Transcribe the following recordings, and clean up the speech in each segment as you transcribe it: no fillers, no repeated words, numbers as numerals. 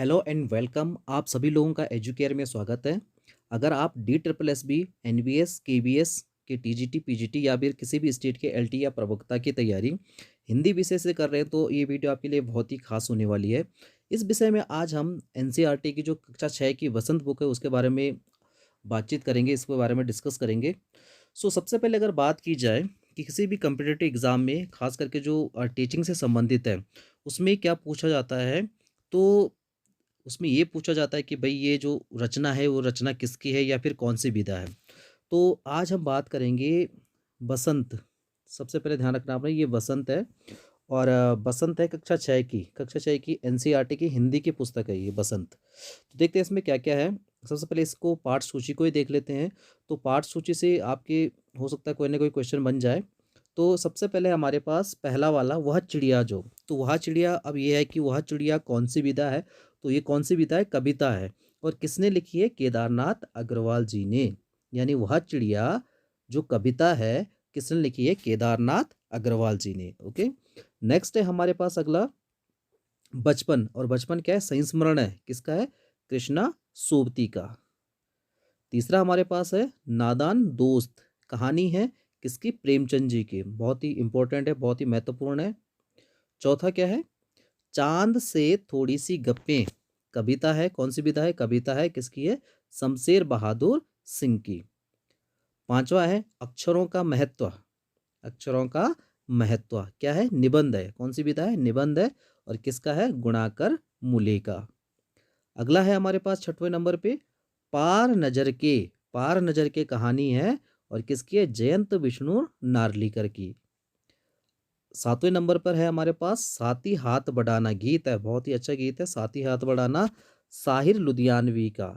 Hello and welcome. आप सभी लोगों का एजुकेयर में स्वागत है। अगर आप D triple S B N B S K B S K T G T P G T या फिर किसी भी स्टेट के एल टी या प्रवक्ता की तैयारी हिंदी विषय से कर रहे हैं तो ये वीडियो आपके लिए बहुत ही खास होने वाली है। इस विषय में आज हम एन सी आर टी की जो कक्षा 6 की वसंत बुक है उसके बारे में बातचीत करेंगे, इसके बारे में डिस्कस करेंगे। सबसे पहले अगर बात की जाए कि किसी भी कम्पिटिटिव एग्ज़ाम में खास करके जो टीचिंग से संबंधित है उसमें क्या पूछा जाता है, तो उसमें ये पूछा जाता है कि भई ये जो रचना है वो रचना किसकी है या फिर कौन-सी विधा है। तो आज हम बात करेंगे बसंत। सबसे पहले ध्यान रखना आपने, ये बसंत है और बसंत है कक्षा 6 की एनसीईआरटी की हिंदी की पुस्तक है ये बसंत। तो देखते हैं इसमें क्या-क्या है। सबसे पहले इसको पाठ सूची को ही देख लेते हैं। तो पाठ सूची से आपके हो सकता है कोई ना कोई क्वेश्चन बन जाए। तो सबसे पहले हमारे पास पहला वाला वह चिड़िया जो, तो वह चिड़िया, अब ये है कि वह चिड़िया कौन-सी विधा है? तो ये कौन-सी विधा है? कविता है। और किसने लिखी है? केदारनाथ अग्रवाल जी ने। यानी वह चिड़िया जो कविता है किसने लिखी है? केदारनाथ अग्रवाल जी ने। ओके। नेक्स्ट है हमारे पास अगला बचपन, और बचपन क्या है? संस्मरण है। किसका है? कृष्णा सोबती का। तीसरा हमारे पास है नादान दोस्त, कहानी है किसकी? प्रेमचंद जी की। बहुत ही इंपॉर्टेंट है, बहुत ही महत्वपूर्ण है। चौथा क्या है? चांद से थोड़ी सी गप्पें, कविता है। कौन सी विधा है? कविता है। किसकी है? शमशेर बहादुर सिंह की। पांचवा है अक्षरों का महत्व। अक्षरों का महत्व क्या है? निबंध है। कौन सी विधा है? निबंध है। और किसका है? गुणाकर मूले का। अगला है हमारे पास छठवें नंबर पे पार नजर के। पार नजर के कहानी है और किसकी है? जयंत विष्णु नार्लिकर की। सातवें नंबर पर है हमारे पास साथी हाथ बढ़ाना, गीत है। बहुत ही अच्छा गीत है साथी हाथ बढ़ाना, साहिर लुधियानवी का।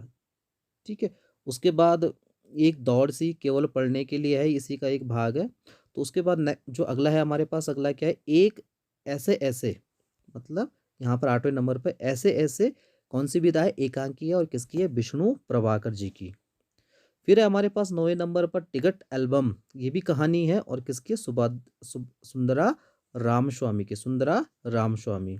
ठीक है। उसके बाद एक दौड़ सी केवल पढ़ने के लिए है, इसी का एक भाग है। तो उसके बाद जो अगला है हमारे पास, अगला क्या है? एक ऐसे ऐसे, मतलब यहाँ पर आठवें नंबर पर ऐसे ऐसे कौन सी विधा है? एकांकी है और किसकी है? विष्णु प्रभाकर जी की। फिर है हमारे पास नौवें नंबर पर टिकट एल्बम, ये भी कहानी है और किसकी? सुंदरा रामस्वामी की। सुंदरा रामस्वामी।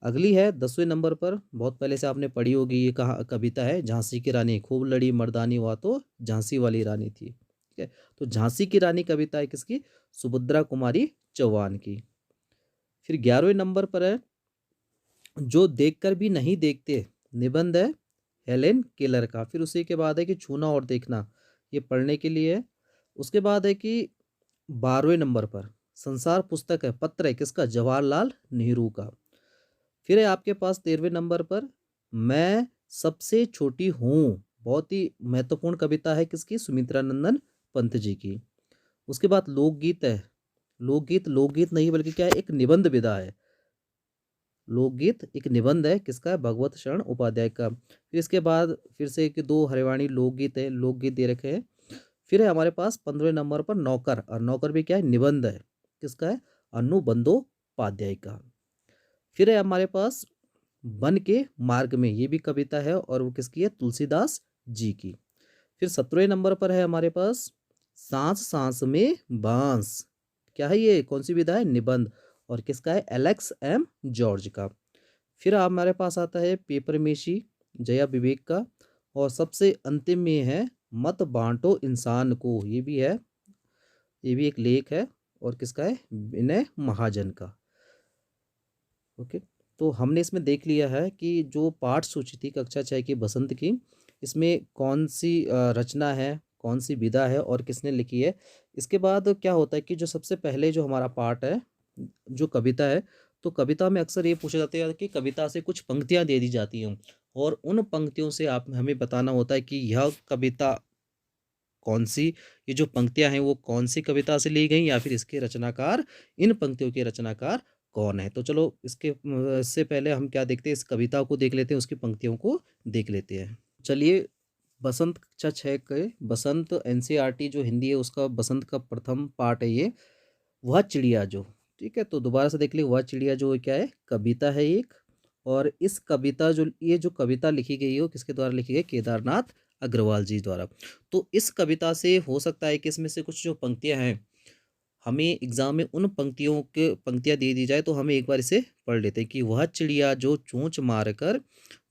अगली है 10वें नंबर पर, बहुत पहले से आपने पढ़ी होगी, ये कहा कविता है झांसी की रानी खूब लड़ी मर्दानी हुआ तो झांसी वाली रानी थी। ठीक है। तो झांसी की रानी कविता है किसकी? सुभद्रा कुमारी चौहान की। फिर 11वें नंबर पर है जो देखकर भी नहीं देखते, निबंध है हेलेन केलर का। फिर उसी के बाद है कि छूना और देखना, ये पढ़ने के लिए है। उसके बाद है कि 12वें नंबर पर संसार पुस्तक है, पत्र है किसका? जवाहरलाल नेहरू का। फिर है आपके पास 13वें नंबर पर मैं सबसे छोटी हूँ, बहुत ही महत्वपूर्ण कविता है किसकी? सुमित्रा नंदन पंत जी की। उसके बाद लोकगीत है। लोकगीत लोकगीत नहीं बल्कि क्या है? एक निबंध विधा है। लोकगीत एक निबंध है किसका? है भगवत शरण उपाध्याय का। फिर इसके बाद फिर से कि दो हरिवाणी लोकगीत है, लोकगीत दे रखे हैं। फिर है हमारे पास 15वें नंबर पर नौकर, और नौकर भी क्या है? निबंध है। किसका है? अनु बंदोपाध्याय का। फिर है हमारे पास बन के मार्ग में, ये भी कविता है और वो किसकी है? तुलसीदास जी की। फिर 17वें नंबर पर है हमारे पास सांस सांस में बांस, क्या है ये? कौन सी विधा है? निबंध। और किसका है? एलेक्स एम जॉर्ज का। फिर हमारे पास आता है पेपरमेशी, जया विवेक का। और सबसे अंतिम में है मत बांटो इंसान को, ये भी है, ये भी एक लेख है और किसका है? विनय महाजन का। ओके। तो हमने इसमें देख लिया है कि जो पाठ सूची थी कक्षा 6 की बसंत की, इसमें कौन सी रचना है, कौन सी विधा है और किसने लिखी है। इसके बाद क्या होता है कि जो सबसे पहले जो हमारा पाठ है, जो कविता है, तो कविता में अक्सर ये पूछा जाता है कि कविता से कुछ पंक्तियाँ दे दी जाती हैं और उन पंक्तियों से आप हमें बताना होता है कि यह कविता कौन सी, ये जो पंक्तियाँ हैं वो कौन सी कविता से ली गई या फिर इसके रचनाकार, इन पंक्तियों के रचनाकार कौन है। तो चलो इसके इससे पहले हम क्या देखते हैं, इस कविता को देख लेते हैं, उसकी पंक्तियों को देख लेते हैं। चलिए, बसंत कक्षा 6 के बसंत एनसीईआरटी जो हिंदी है उसका बसंत का प्रथम पार्ट है ये, वह चिड़िया जो। ठीक है, तो दोबारा से देख ली, वह चिड़िया जो क्या है? कविता है एक। और इस कविता जो, ये जो कविता लिखी गई है वो किसके द्वारा लिखी गई? केदारनाथ अग्रवाल जी द्वारा। तो इस कविता से हो सकता है कि इसमें से कुछ जो पंक्तियां हैं हमें एग्ज़ाम में उन पंक्तियाँ दे दी जाए तो हमें एक बार इसे पढ़ लेते हैं कि वह चिड़िया जो चोंच मारकर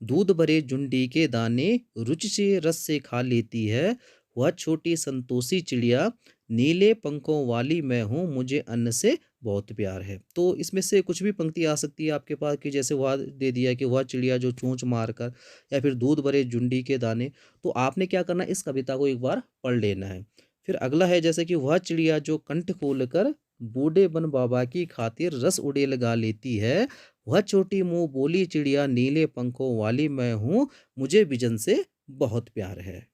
दूध भरे जुंडी के दाने रुचि से रस से खा लेती है, वह छोटी संतोषी चिड़िया नीले पंखों वाली मैं हूँ, मुझे अन्न से बहुत प्यार है। तो इसमें से कुछ भी पंक्ति आ सकती है आपके पास कि जैसे वह दे दिया कि वह चिड़िया जो चोंच मारकर या फिर दूध भरे जुंडी के दाने, तो आपने क्या करना है इस कविता को एक बार पढ़ लेना है। फिर अगला है जैसे कि वह चिड़िया जो कंठ खोलकर बूढ़े बन बाबा की खातिर रस उड़ेल गा लेती है, वह छोटी मुंह बोली चिड़िया नीले पंखों वाली मैं हूँ, मुझे बिजन से बहुत प्यार है।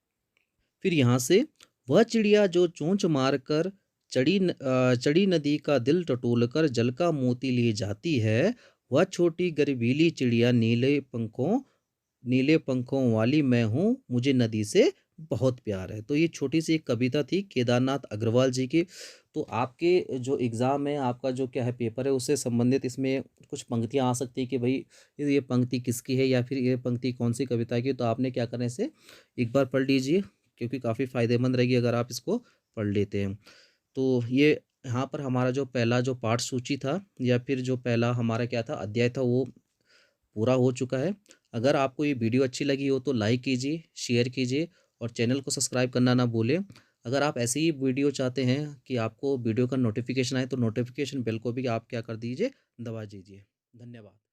फिर यहाँ से वह चिड़िया जो चोंच मारकर चड़ी नदी का दिल टटोलकर जल का मोती ले जाती है, वह छोटी गर्वीली चिड़िया नीले पंखों वाली मैं हूँ, मुझे नदी से बहुत प्यार है। तो ये छोटी सी एक कविता थी केदारनाथ अग्रवाल जी की। तो आपके जो एग्ज़ाम है, आपका जो क्या है पेपर है, उससे संबंधित इसमें कुछ पंक्तियाँ आ सकती हैं कि भई ये पंक्ति किसकी है या फिर ये पंक्ति कौन-सी कविता की है। तो आपने क्या करना है इसे एक बार पढ़ लीजिए, क्योंकि काफ़ी फ़ायदेमंद रहेगी अगर आप इसको पढ़ लेते हैं। तो ये यहाँ पर हमारा जो पहला जो पाठ सूची था या फिर जो पहला हमारा क्या था अध्याय था वो पूरा हो चुका है। अगर आपको ये वीडियो अच्छी लगी हो तो लाइक कीजिए, शेयर कीजिए और चैनल को सब्सक्राइब करना ना भूलें। अगर आप ऐसी ही वीडियो चाहते हैं कि आपको वीडियो का नोटिफ़िकेशन आए तो नोटिफ़िकेशन बेल को भी आप क्या कर दीजिए, दबा दीजिए। धन्यवाद।